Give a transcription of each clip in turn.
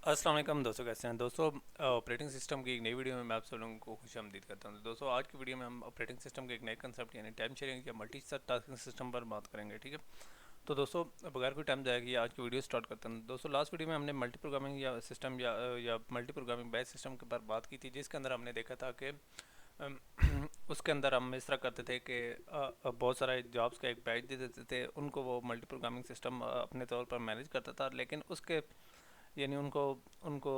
अस्सलाम वालेकुम दोस्तों, कैसे हैं दोस्तों। ऑपरेटिंग सिस्टम की एक नई वीडियो में मैं आप सब लोगों को खुशामदीद करता हूं। तो दोस्तों, आज की वीडियो में हम ऑपरेटिंग सिस्टम के एक नए कंसेप्ट यानी टाइम शेयरिंग या मल्टी टास्किंग सिस्टम पर बात करेंगे। ठीक है, तो दोस्तों बगैर कोई टाइम जाएगी आज की वीडियो स्टार्ट करते हैं। दोस्तों, लास्ट वीडियो में हमने मल्टी प्रोग्रामिंग या सिस्टम या मल्टी प्रोग्रामिंग बैच सिस्टम के पर बात की थी, जिसके अंदर हमने देखा था कि अम, उसके अंदर हम इस तरह करते थे कि बहुत सारे जॉब्स का एक बैच दे देते थे उनको, वो मल्टी प्रोग्रामिंग सिस्टम अपने तौर पर मैनेज करता था, लेकिन उसके यानी उनको उनको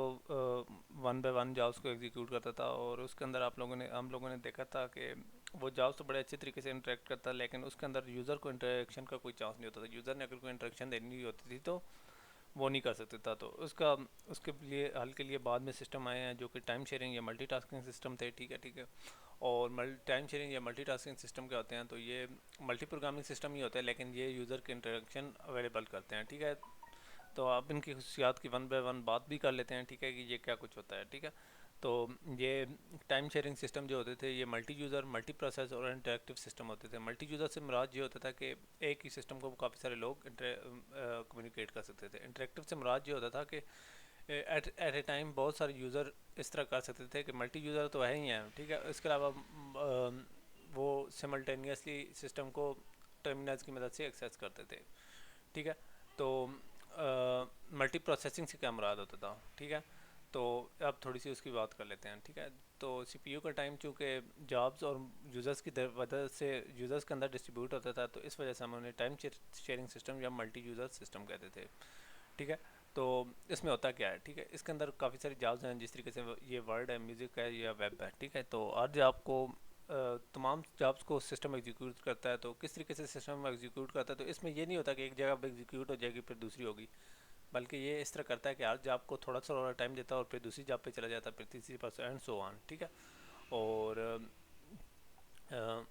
वन बाय वन जॉब्स को एग्जीक्यूट करता था। और उसके अंदर हम लोगों ने देखा था कि वो जॉब्स तो बड़े अच्छे तरीके से इंटरेक्ट करता है, लेकिन उसके अंदर यूज़र को इंटरेक्शन का कोई चांस नहीं होता था। यूज़र ने अगर कोई इंटरेक्शन देनी होती थी तो वो नहीं कर सकता था। तो उसके लिए हल के लिए बाद में सिस्टम आए हैं जो कि टाइम शेयरिंग या मल्टीटास्किंग सिस्टम थे। ठीक है। और टाइम शेयरिंग या मल्टीटास्किंग सिस्टम क्या होते हैं, तो ये मल्टी प्रोग्रामिंग सिस्टम ही होता है, लेकिन ये यूज़र के इंटरेक्शन अवेलेबल करते हैं। ठीक है, तो आप इनकी खसूसियात की वन बाय वन बात भी कर लेते हैं। ठीक है, कि ये क्या कुछ होता है। ठीक है, तो ये टाइम शेयरिंग सिस्टम जो होते थे ये मल्टी यूज़र, मल्टी प्रोसेस और इंटरेक्टिव सिस्टम होते थे। मल्टी यूज़र से मुराद ये होता था कि एक ही सिस्टम को काफ़ी सारे लोग कम्युनिकेट कर सकते थे। इंटरेक्टिव से मुराद ये होता था कि एट ए टाइम बहुत सारे यूज़र इस तरह कर सकते थे कि मल्टी यूज़र तो है ही हैं। ठीक है, इसके अलावा वो सिमल्टेनियसली सिस्टम को टर्मिनल्स की मदद से एक्सेस करते थे। ठीक है, तो मल्टी प्रोसेसिंग से क्या मुराद होता था। ठीक है, तो अब थोड़ी सी उसकी बात कर लेते हैं। ठीक है, तो सीपीयू का टाइम चूँकि जॉब्स और यूज़र्स की वजह से यूज़र्स के अंदर डिस्ट्रीब्यूट होता था, तो इस वजह से हम उन्हें टाइम शेयरिंग सिस्टम या मल्टी यूज़र सिस्टम कहते थे। ठीक है, तो इसमें होता क्या है। ठीक है, इसके अंदर काफ़ी सारी जॉब्स हैं, जिस तरीके से ये वर्ड है, म्यूज़िक है या वेब है। ठीक है, तो हर जॉब को तमाम जॉब्स को सिस्टम एग्जीक्यूट करता है। तो किस तरीके से सिस्टम एग्जीक्यूट करता है, तो इसमें ये नहीं होता कि एक जगह पर एग्जीक्यूट हो जाएगी फिर दूसरी होगी, बल्कि ये इस तरह करता है कि हर जॉब को थोड़ा सा और टाइम देता है और फिर दूसरी जॉब पे चला जाता है, फिर तीसरी पर एंड सो ऑन। ठीक है, और अ,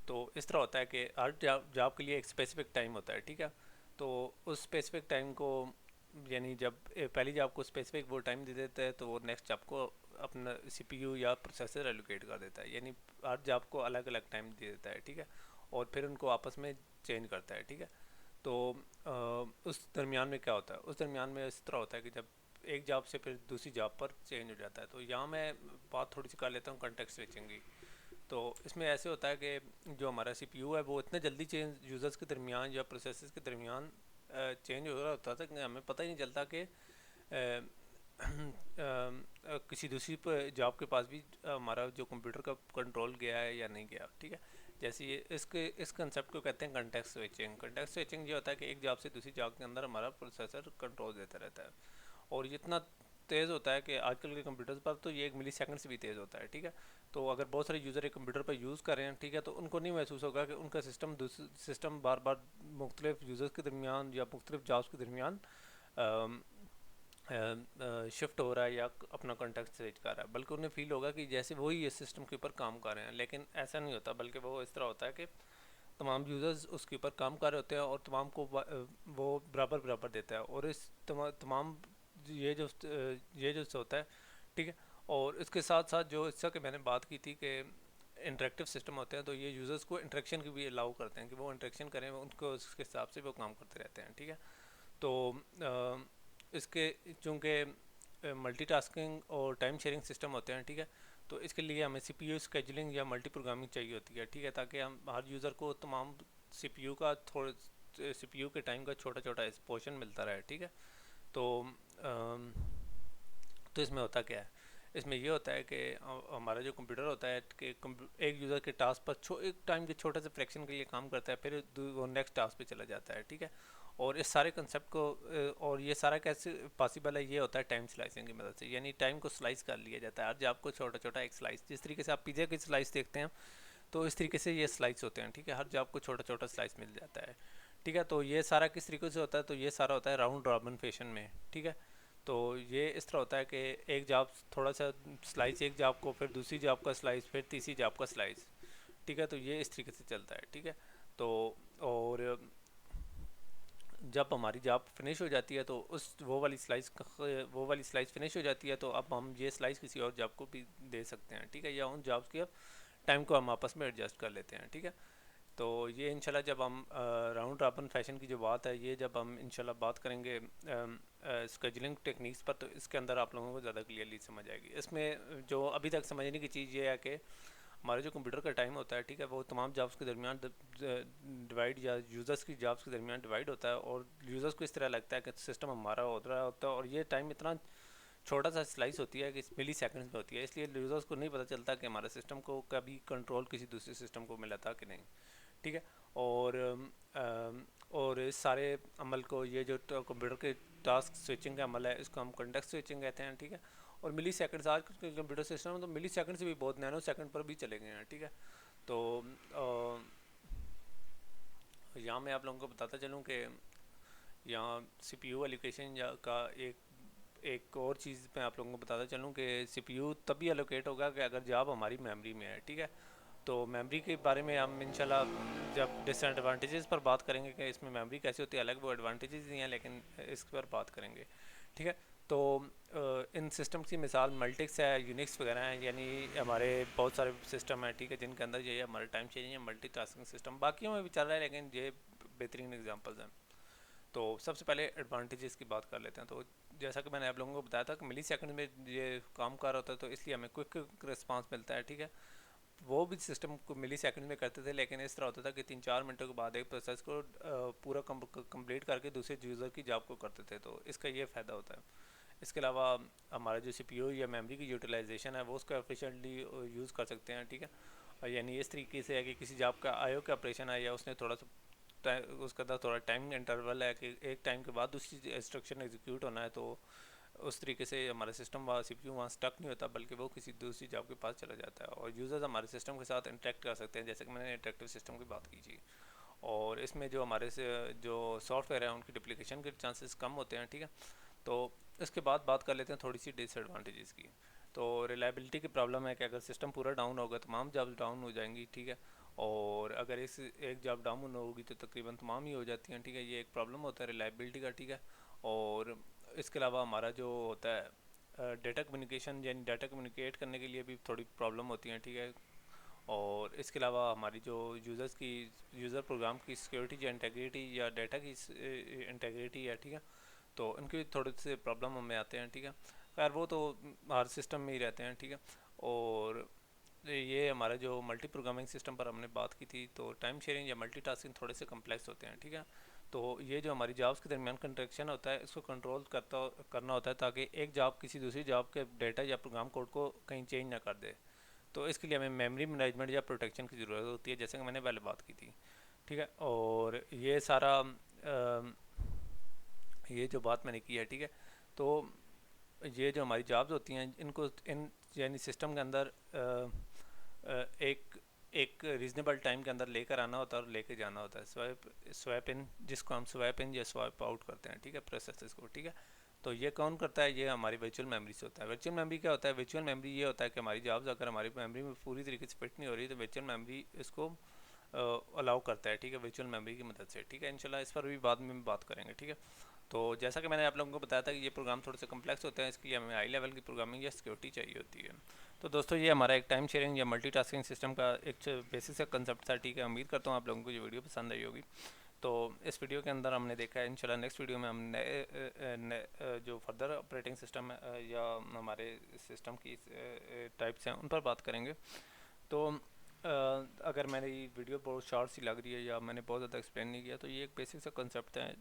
तो इस तरह होता है कि हर जॉब के लिए एक स्पेसिफिक टाइम होता है। ठीक है, तो उस स्पेसिफिक टाइम को यानी जब पहली जॉब को स्पेसिफिक वो टाइम दे देता है, तो वो नेक्स्ट जॉब को अपना सीपीयू या प्रोसेसर एलोकेट कर देता है, यानी हर जॉब को अलग अलग टाइम दे देता है। ठीक है, और फिर उनको आपस में चेंज करता है। ठीक है, तो उस दरमियान में क्या होता है, उस दरमियान में इस तरह होता है कि जब एक जॉब से फिर दूसरी जॉब पर चेंज हो जाता है। तो यहाँ मैं बात थोड़ी सी कर लेता हूँ कंटेक्स्ट स्विचिंग की। तो इसमें ऐसे होता है कि जो हमारा सीपीयू है वो इतना जल्दी चेंज यूज़र्स के दरमियान या प्रोसेसेस के दरमियान चेंज हो रहा होता था कि हमें पता ही नहीं चलता कि किसी दूसरी जॉब के पास भी हमारा जो कंप्यूटर का कंट्रोल गया है या नहीं गया। ठीक है, जैसे ये इस कंसेप्ट को कहते हैं कंटेक्स्ट स्विचिंग। कंटेक्स्ट स्विचिंग ये होता है कि एक जॉब से दूसरी जॉब के अंदर हमारा प्रोसेसर कंट्रोल देता रहता है, और ये इतना तेज़ होता है कि आजकल के कंप्यूटर्स पर तो ये 1 मिली सेकंड से भी तेज़ होता है। ठीक है, तो अगर बहुत सारे यूज़र एक कंप्यूटर पर यूज़ कर रहे हैं, ठीक है, तो उनको नहीं महसूस होगा कि उनका सिस्टम बार बार मुख्तलिफ यूज़र्स के दरमियान या मुख्तलिफ जॉब्स के दरमियान शिफ्ट हो रहा है या अपना कॉन्टेक्स्ट स्विच कर रहा है, बल्कि उन्हें फील होगा कि जैसे वो ही इस सिस्टम के ऊपर काम कर रहे हैं। लेकिन ऐसा नहीं होता, बल्कि वो इस तरह होता है कि तमाम यूज़र्स उसके ऊपर काम कर रहे होते हैं और तमाम को वो बराबर बराबर देता है। और इस तमाम ये जो होता है। ठीक है, और इसके साथ साथ जो इसका कि मैंने बात की थी कि इंटरेक्टिव सिस्टम होते हैं, तो ये यूज़र्स को इंटरेक्शन की भी अलाउ करते हैं कि वो इंटरेक्शन करें, उनको उसके हिसाब से वो काम करते रहते हैं। ठीक है, तो इसके चूँकि मल्टीटास्किंग और टाइम शेयरिंग सिस्टम होते हैं। ठीक है, तो इसके लिए हमें सीपीयू स्केजुलिंग या मल्टी प्रोग्रामिंग चाहिए होती है। ठीक है, ताकि हम हर यूज़र को तमाम सीपीयू का थोड़े सीपीयू के टाइम का छोटा छोटा पोर्शन मिलता रहे। ठीक है, तो अम, तो इसमें होता क्या है, इसमें ये होता है कि हमारा जो कंप्यूटर होता है कि एक यूज़र के टास्क पर एक टाइम के छोटे से फ्रैक्शन के लिए काम करता है, फिर वो नेक्स्ट टास्क पे चला जाता है। ठीक है, और इस सारे कंसेप्ट को और ये सारा कैसे पॉसिबल है, ये होता है टाइम स्लाइसिंग की मदद से। यानी टाइम को स्लाइस कर लिया जाता है, हर जॉब को छोटा छोटा एक स्लाइस, जिस तरीके से आप पिज़्ज़ा की स्लाइस देखते हैं, तो इस तरीके से ये स्लाइस होते हैं। ठीक है, हर जॉब को छोटा छोटा स्लाइस मिल जाता है। ठीक है, तो ये सारा किस तरीके से होता है, तो ये सारा होता है राउंड रॉबिन फैशन में। ठीक है, तो ये इस तरह होता है कि एक जॉब थोड़ा सा स्लाइस, एक जॉब को फिर दूसरी जॉब का स्लाइस, फिर तीसरी जॉब का स्लाइस। ठीक है, तो ये इस तरीके से चलता है। ठीक है, तो और जब हमारी जॉब फिनिश हो जाती है, तो वो वाली स्लाइस फिनिश हो जाती है, तो अब हम ये स्लाइस किसी और जॉब को भी दे सकते हैं। ठीक है, या उन जॉब्स के टाइम को हम आपस में एडजस्ट कर लेते हैं। ठीक है, तो ये इंशाल्लाह जब हम राउंड रॉबिन फैशन की जो बात है, ये जब हम इंशाल्लाह बात करेंगे स्केजुलिंग टेक्निक्स पर, तो इसके अंदर आप लोगों को ज़्यादा क्लियरली समझ आएगी। इसमें जो अभी तक समझने की चीज़ ये है कि हमारे जो कंप्यूटर का टाइम होता है, ठीक है, वो तमाम जॉब्स के दरमियान डिवाइड, या यूज़र्स की जॉब्स के दरमियान डिवाइड होता है, और यूज़र्स को इस तरह लगता है कि सिस्टम हमारा हो रहा होता है, और ये टाइम इतना छोटा सा स्लाइस होती है कि मिली सेकंड्स में होती है, इसलिए यूज़र्स को नहीं पता चलता कि हमारे सिस्टम को कभी कंट्रोल किसी दूसरे सिस्टम को मिला था कि नहीं, ठीक है। और और इस सारे अमल को, ये जो कंप्यूटर के टास्क स्विचिंग का अमल है, इसको हम कॉन्टेक्स्ट स्विचिंग कहते हैं, ठीक है। और मिली सेकंड्स, आज के कंप्यूटर सिस्टम तो मिली सेकंड से भी बहुत नैनो सेकंड पर भी चले गए हैं, ठीक है। तो यहाँ मैं आप लोगों को बताता चलूँ कि यहाँ CPU एलोकेशन या का एक और चीज़ मैं आप लोगों को बताता चलूँ कि CPU तभी एलोकेट होगा कि अगर जॉब हमारी मेमोरी में है, ठीक है। तो मेमोरी के बारे में हम इंशाल्लाह जब डिसएडवांटेजेस पर बात करेंगे कि इसमें मेमोरी कैसे होती है, अलग वो एडवांटेजेस ही हैं, लेकिन इस पर बात करेंगे, ठीक है। तो इन सिस्टम की मिसाल मल्टिक्स है, यूनिक्स वगैरह हैं, यानी हमारे बहुत सारे सिस्टम हैं, ठीक है, जिनके अंदर ये हमारे टाइम शेयरिंग या मल्टीटास्किंग सिस्टम बाकियों में भी चल रहा है, लेकिन ये बेहतरीन एग्जांपल्स हैं। तो सबसे पहले एडवांटेजेस की बात कर लेते हैं। तो जैसा कि मैंने आप लोगों को बताया था कि मिली सेकंड में ये काम कर रहा होता है, तो इसलिए हमें क्विक रिस्पांस मिलता है, ठीक है। वो भी सिस्टम को मिली सेकंड में करते थे, लेकिन इस तरह होता था कि 3-4 मिनटों के बाद एक प्रोसेस को पूरा कंप्लीट करके दूसरे यूज़र की जॉब को करते थे, तो इसका ये फ़ायदा होता है। इसके अलावा हमारा जो CPU या मेमोरी की यूटिलाइजेशन है, वो उसका एफिशिएंटली यूज़ कर सकते हैं, ठीक है। यानी इस तरीके से है कि किसी जॉब का IO का ऑपरेशन है, या उसने थोड़ा सा उसका थोड़ा टाइम इंटरवल है कि एक टाइम के बाद दूसरी इंस्ट्रक्शन एग्जीक्यूट होना है, तो उस तरीके से हमारा सिस्टम वहाँ CPU वहाँ स्टक नहीं होता, बल्कि वो किसी दूसरी जॉब के पास चला जाता है, और यूज़र्स हमारे सिस्टम के साथ इंटरेक्ट कर सकते हैं, जैसे कि मैंने इंटरेक्टिव सिस्टम की बात की थी। और इसमें जो हमारे से जो सॉफ्टवेयर है, उनकी डुप्लीकेशन के चांसेस कम होते हैं, ठीक है। तो इसके बाद बात कर लेते हैं थोड़ी सी डिसएडवांटेजेस की। तो रिलायबिलिटी की प्रॉब्लम है कि अगर सिस्टम पूरा डाउन होगा, तमाम जॉब्स डाउन हो जाएंगी, ठीक है। और अगर इस एक जॉब डाउन होगी तो तकरीबन तमाम ही हो जाती हैं, ठीक है। ये एक प्रॉब्लम होता है रिलायबिलिटी का, ठीक है। और इसके अलावा हमारा जो होता है डेटा कम्युनिकेशन, यानी डाटा कम्युनिकेट करने के लिए भी थोड़ी प्रॉब्लम होती हैं, ठीक है। और इसके अलावा हमारी जो यूज़र प्रोग्राम की सिक्योरिटी या इंटेग्रिटी, या डाटा की इंटेग्रिटी है, ठीक है, तो उनके भी थोड़े से प्रॉब्लम हमें आते हैं, ठीक है। खैर वो तो हर सिस्टम में ही रहते हैं, ठीक है। और ये हमारा जो मल्टी प्रोग्रामिंग सिस्टम पर हमने बात की थी, तो टाइम शेयरिंग या मल्टीटास्किंग थोड़े से कम्प्लेक्स होते हैं, ठीक है। तो ये जो हमारी जॉब्स के दरमियान कंट्रैक्शन होता है, इसको कंट्रोल करना होता है, ताकि एक जॉब किसी दूसरी जॉब के डाटा या प्रोग्राम कोड को कहीं चेंज ना कर दे। तो इसके लिए हमें मेमोरी मैनेजमेंट या प्रोटेक्शन की ज़रूरत होती है, जैसे कि मैंने पहले बात की थी, ठीक है। और ये सारा ये जो बात मैंने की है, ठीक है। तो ये जो हमारी जॉब्स होती हैं, इनको इन यानी सिस्टम के अंदर एक एक रीज़नेबल टाइम के अंदर लेकर आना होता है और लेके जाना होता है। स्वैप इन, जिसको हम स्वैप इन या स्वैप आउट करते हैं, ठीक है, प्रोसेसेस को, ठीक है। तो ये कौन करता है? ये हमारी वर्चुअल मेमोरी से होता है। वर्चुअल मेमोरी क्या होता है? वर्चुअल मेमोरी ये होता है कि हमारी जॉब्स अगर हमारी मेमोरी में पूरी तरीके से फिट नहीं हो रही, तो वर्चुअल मेमोरी इसको अलाउ करता है, ठीक है, वर्चुअल मेमोरी की मदद से, ठीक है। इंशाल्लाह इस पर भी बाद में बात करेंगे, ठीक है। तो जैसा कि मैंने आप लोगों को बताया था कि ये प्रोग्राम थोड़े से कम्प्लेक्स होते हैं, इसके लिए हमें हाई लेवल की प्रोग्रामिंग या सिक्योरिटी चाहिए होती है। तो दोस्तों, ये हमारा एक टाइम शेयरिंग या मल्टीटास्किंग सिस्टम का एक बेसिक सा कंसेप्ट था, ठीक है। उम्मीद करता हूँ आप लोगों को ये वीडियो पसंद आई होगी। तो इस वीडियो के अंदर हमने देखा है, इंशाल्लाह नेक्स्ट वीडियो में हम नए जो फर्दर ऑपरेटिंग सिस्टम या हमारे सिस्टम की टाइप्स हैं, उन पर बात करेंगे। तो अगर मैंने ये वीडियो बहुत शॉर्ट सी लग रही है या मैंने बहुत ज़्यादा एक्सप्लेन नहीं किया, तो ये एक बेसिक सा कंसेप्ट है,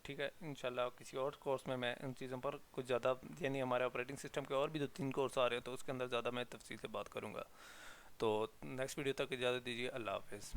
ठीक है। इंशाल्लाह किसी और कोर्स में मैं इन चीज़ों पर कुछ ज़्यादा, यानी हमारे ऑपरेटिंग सिस्टम के और भी 2-3 कोर्स आ रहे हैं, तो उसके अंदर ज़्यादा मैं तफसील से बात करूँगा। तो नेक्स्ट वीडियो तक इजाज़त दीजिए। अल्लाह हाफ़िज़।